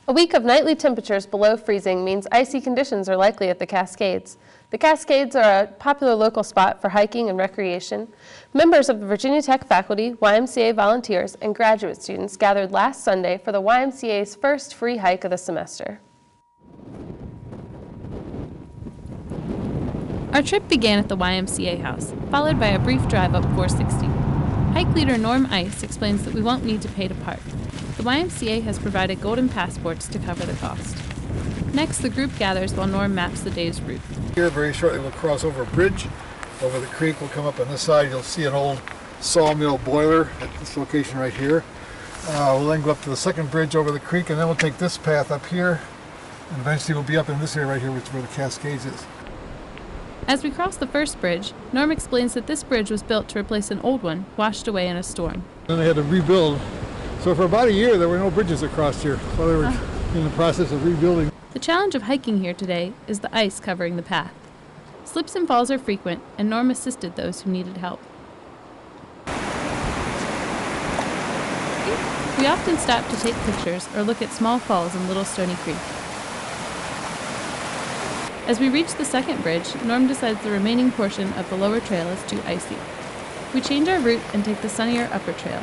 A week of nightly temperatures below freezing means icy conditions are likely at the Cascades. The Cascades are a popular local spot for hiking and recreation. Members of the Virginia Tech faculty, YMCA volunteers, and graduate students gathered last Sunday for the YMCA's first free hike of the semester. Our trip began at the YMCA house, followed by a brief drive up 460. Hike leader Norm Ice explains that we won't need to pay to park. The YMCA has provided golden passports to cover the cost. Next, the group gathers while Norm maps the day's route. Here very shortly we'll cross over a bridge. Over the creek we'll come up on this side. You'll see an old sawmill boiler at this location right here. We'll then go up to the second bridge over the creek, and then we'll take this path up here. And eventually we'll be up in this area right here, which is where the Cascades is. As we cross the first bridge, Norm explains that this bridge was built to replace an old one washed away in a storm. Then they had to rebuild. So for about a year there were no bridges across here, so they were in the process of rebuilding. The challenge of hiking here today is the ice covering the path. Slips and falls are frequent, and Norm assisted those who needed help. We often stop to take pictures or look at small falls in Little Stony Creek. As we reach the second bridge, Norm decides the remaining portion of the lower trail is too icy. We change our route and take the sunnier upper trail.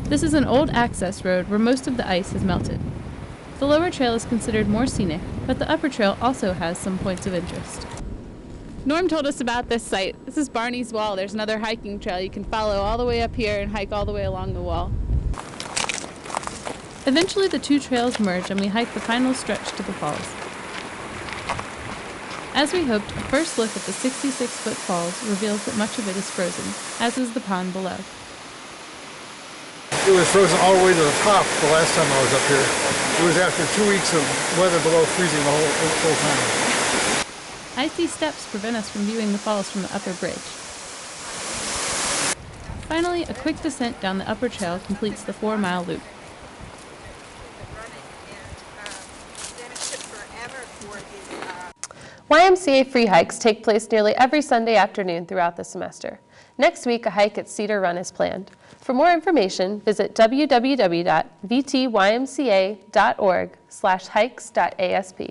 This is an old access road where most of the ice has melted. The lower trail is considered more scenic, but the upper trail also has some points of interest. Norm told us about this site. This is Barney's Wall. There's another hiking trail you can follow all the way up here and hike all the way along the wall. Eventually the two trails merge and we hike the final stretch to the falls. As we hoped, a first look at the 66-foot falls reveals that much of it is frozen, as is the pond below. It was frozen all the way to the top the last time I was up here. It was after 2 weeks of weather below freezing the whole time. Icy steps prevent us from viewing the falls from the upper bridge. Finally, a quick descent down the upper trail completes the 4-mile loop. YMCA free hikes take place nearly every Sunday afternoon throughout the semester. Next week, a hike at Cedar Run is planned. For more information, visit www.vtymca.org/hikes.asp.